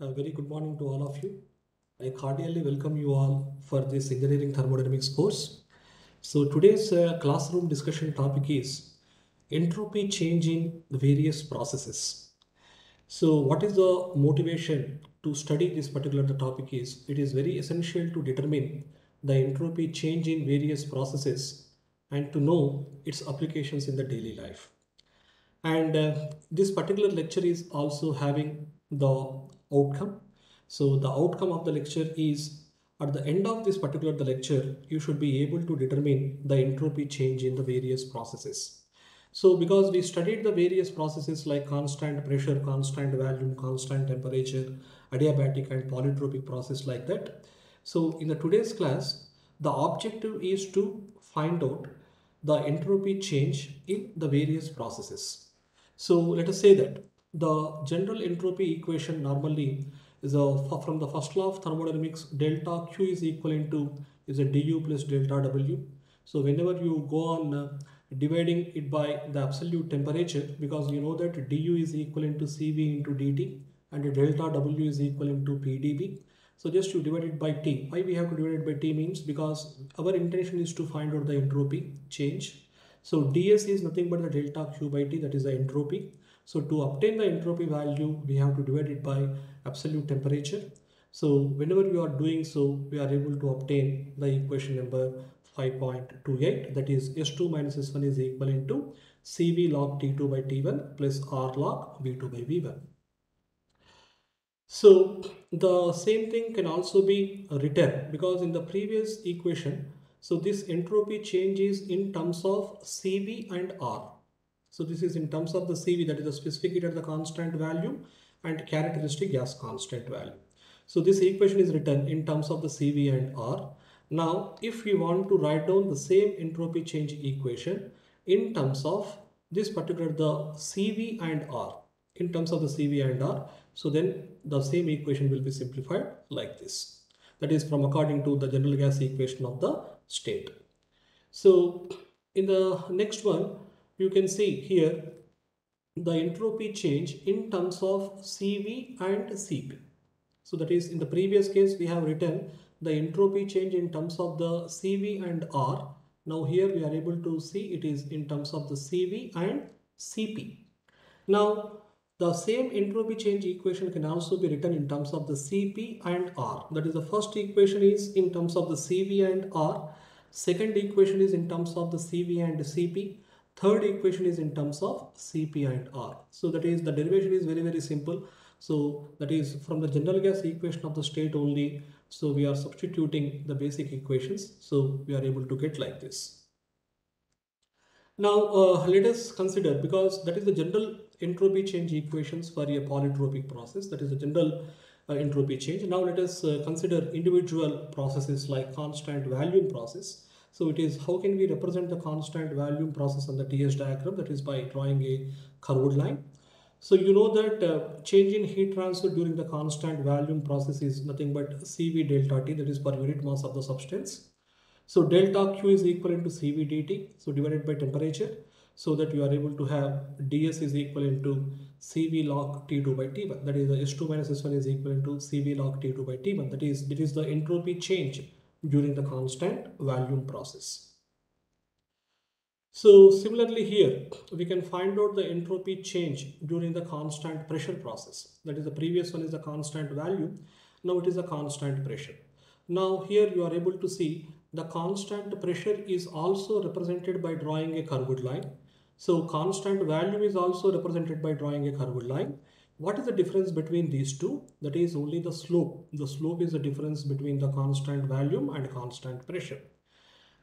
A very good morning to all of you. I cordially welcome you all for this engineering thermodynamics course. So today's classroom discussion topic is entropy change in various processes. So what is the motivation to study this particular topic is it is very essential to determine the entropy change in various processes and to know its applications in the daily life. And this particular lecture is also having the outcome. So the outcome of the lecture is at the end of this particular lecture, you should be able to determine the entropy change in the various processes. So because we studied the various processes like constant pressure, constant volume, constant temperature, adiabatic and polytropic process like that. So in the today's class, the objective is to find out the entropy change in the various processes. So let us say that the general entropy equation normally is from the first law of thermodynamics, delta Q is equivalent to is a du plus delta W. So whenever you go on dividing it by the absolute temperature, because you know that du is equivalent to Cv into dt and delta W is equivalent to PdV. So just you divide it by T. Why we have to divide it by T means because our intention is to find out the entropy change. So ds is nothing but the delta Q by T, that is the entropy. So to obtain the entropy value, we have to divide it by absolute temperature. So whenever we are doing so, we are able to obtain the equation number 5.28, that is S2 minus S1 is equivalent to Cv log T2 by T1 plus R log V2 by V1. So the same thing can also be written because in the previous equation, so this entropy change is in terms of Cv and R. So this is in terms of the Cv, that is the specific heat at the constant value and characteristic gas constant value. So this equation is written in terms of the Cv and R. Now if we want to write down the same entropy change equation in terms of this particular the Cv and R, in terms of the Cv and R, so then the same equation will be simplified like this. That is from according to the general gas equation of the state. So in the next one, you can see here the entropy change in terms of Cv and Cp. So that is in the previous case we have written the entropy change in terms of the Cv and R. Now here we are able to see it is in terms of the Cv and Cp. Now the same entropy change equation can also be written in terms of the Cp and R. That is the first equation is in terms of the Cv and R. Second equation is in terms of the Cv and Cp. Third equation is in terms of Cp and R. So that is the derivation is very simple. So that is from the general gas equation of the state only. So we are substituting the basic equations. So we are able to get like this. Now let us consider, because that is the general entropy change equations for a polytropic process, that is the general entropy change. Now let us consider individual processes like constant volume process. So it is how can we represent the constant volume process on the TS diagram, that is by drawing a curved line. So you know that change in heat transfer during the constant volume process is nothing but Cv delta T, that is per unit mass of the substance. So delta Q is equivalent to Cv dt, so divided by temperature, so that you are able to have ds is equivalent to Cv log T2 by T1, that is the S2 minus S1 is equivalent to Cv log T2 by T1, that is the entropy change during the constant volume process. So similarly here, we can find out the entropy change during the constant pressure process. That is the previous one is the constant value. Now it is a constant pressure. Now here you are able to see the constant pressure is also represented by drawing a curved line. So constant value is also represented by drawing a curved line. What is the difference between these two? That is only the slope. The slope is the difference between the constant volume and constant pressure.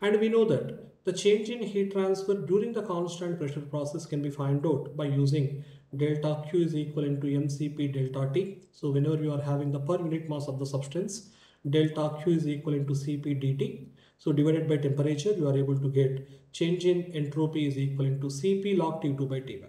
And we know that the change in heat transfer during the constant pressure process can be found out by using delta Q is equivalent to mCp delta T. So whenever you are having the per unit mass of the substance, delta Q is equivalent to Cp dt. So divided by temperature, you are able to get change in entropy is equivalent to Cp log T2 by T1.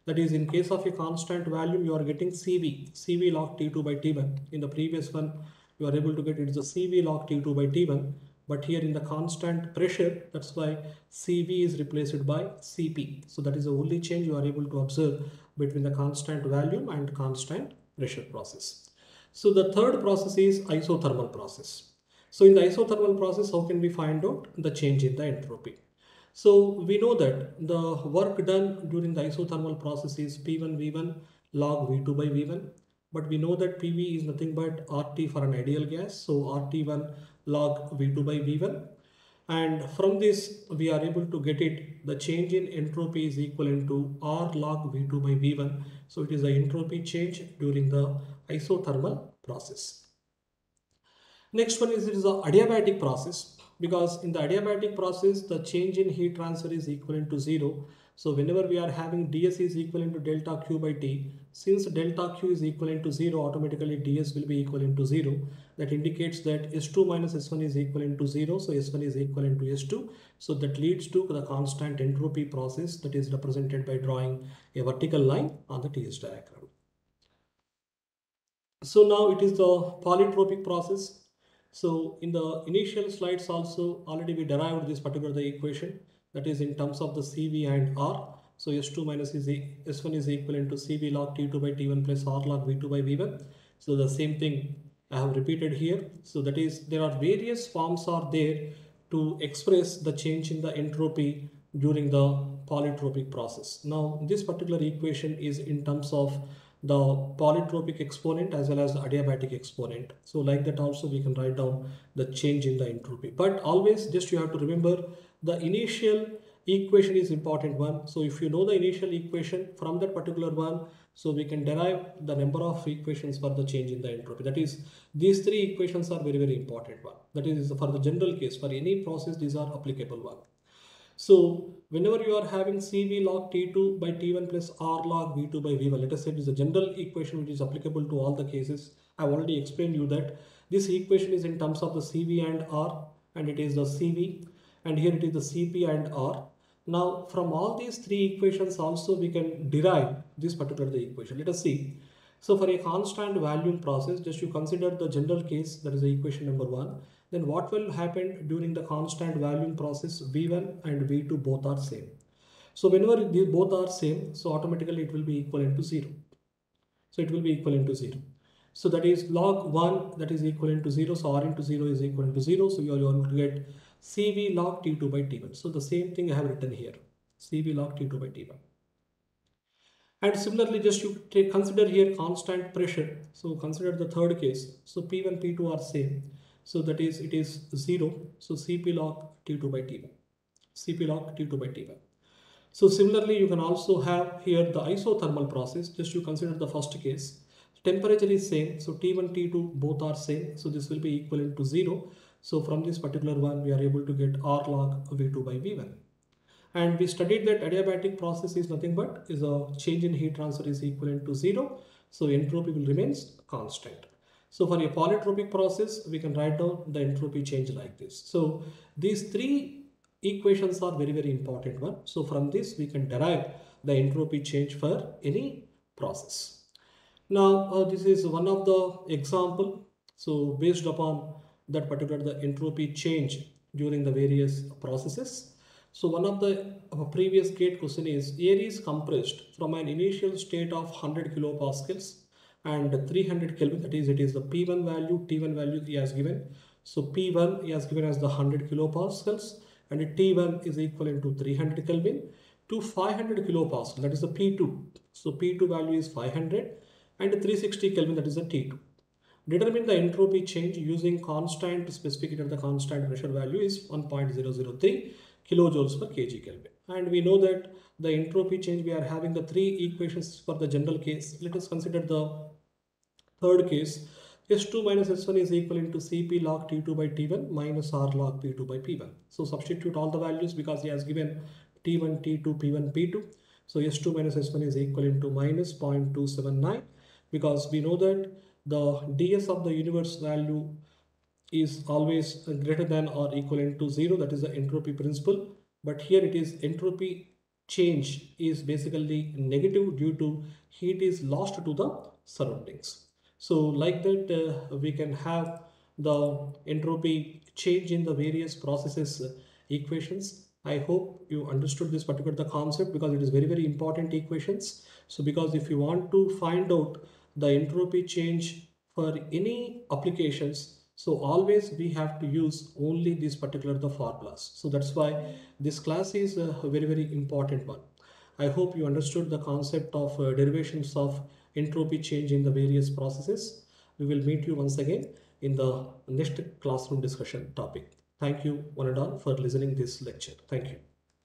That is, in case of a constant volume, you are getting Cv log T2 by T1. In the previous one, you are able to get it is a Cv log T2 by T1. But here in the constant pressure, that's why Cv is replaced by Cp. So that is the only change you are able to observe between the constant volume and constant pressure process. So the third process is isothermal process. So in the isothermal process, how can we find out the change in the entropy? So we know that the work done during the isothermal process is P1 V1 log V2 by V1. But we know that PV is nothing but RT for an ideal gas. So RT1 log V2 by V1. And from this, we are able to get it. The change in entropy is equivalent to R log V2 by V1. So it is the entropy change during the isothermal process. Next one is, it is the adiabatic process, because in the adiabatic process the change in heat transfer is equivalent to 0. So whenever we are having ds is equivalent to delta q by t, since delta q is equivalent to 0, automatically ds will be equivalent to 0. That indicates that S2 minus S1 is equivalent to 0. So S1 is equivalent to S2. So that leads to the constant entropy process, that is represented by drawing a vertical line on the TS diagram. So now it is the polytropic process. So in the initial slides also already we derived this particular the equation, that is in terms of the CV and R. So S2 minus S1 is equivalent to CV log T2 by T1 plus R log V2 by V1. So the same thing I have repeated here. So that is, there are various forms are there to express the change in the entropy during the polytropic process. Now this particular equation is in terms of the polytropic exponent as well as the adiabatic exponent. So like that also we can write down the change in the entropy. But always just you have to remember the initial equation is important one. So if you know the initial equation from that particular one, so we can derive the number of equations for the change in the entropy. That is, these three equations are very, very important one. That is for the general case, for any process these are applicable one. So whenever you are having CV log T2 by T1 plus R log V2 by V1, let us say it is a general equation which is applicable to all the cases. I have already explained you that this equation is in terms of the CV and R, and it is the CV, and here it is the CP and R. Now from all these three equations also we can derive this particular the equation. Let us see. So for a constant volume process, just you consider the general case, that is the equation number 1. Then what will happen during the constant volume process? V1 and V2 both are same. So whenever these both are same, so automatically it will be equivalent to 0. So it will be equivalent to 0. So that is log 1, that is equivalent to 0. So R into 0 is equivalent to 0. So you are going to get CV log T2 by T1. So the same thing I have written here, CV log T2 by T1. And similarly, just you consider here constant pressure. So consider the third case. So P1, P2 are same. So that is, it is 0. So Cp log T2 by T1. Cp log T2 by T1. So similarly, you can also have here the isothermal process. Just you consider the first case. Temperature is same. So T1, T2 both are same. So this will be equivalent to 0. So from this particular one, we are able to get R log V2 by V1. And we studied that adiabatic process is nothing but is a change in heat transfer is equivalent to 0. So entropy will remain constant. So for a polytropic process, we can write down the entropy change like this. So these three equations are very, very important one. So from this, we can derive the entropy change for any process. Now, this is one of the example. So based upon that particular the entropy change during the various processes. So one of the previous gate question is, air is compressed from an initial state of 100 kilopascals and 300 Kelvin, that is, it is the P1 value, T1 value he has given. So P1 he has given as the 100 kilopascals and T1 is equivalent to 300 Kelvin to 500 kilopascal, that is the P2. So P2 value is 500 and 360 Kelvin, that is the T2. Determine the entropy change using constant specific heat at the constant pressure value is 1.003 kilojoules per kg Kelvin. And we know that the entropy change, we are having the three equations for the general case. Let us consider the third case. S2 minus S1 is equivalent to Cp log T2 by T1 minus R log P2 by P1. So substitute all the values because he has given T1, T2, P1, P2. So S2 minus S1 is equivalent to minus 0.279 because we know that the ds of the universe value is always greater than or equivalent to 0. That is the entropy principle. But here it is entropy change is basically negative due to heat is lost to the surroundings. So like that we can have the entropy change in the various processes equations. I hope you understood this particular concept because it is very, very important equations. So because if you want to find out the entropy change for any applications, so always we have to use only these particular the formulas. So that's why this class is a very important one. I hope you understood the concept of derivations of entropy change in the various processes. We will meet you once again in the next classroom discussion topic. Thank you one and all for listening this lecture. Thank you.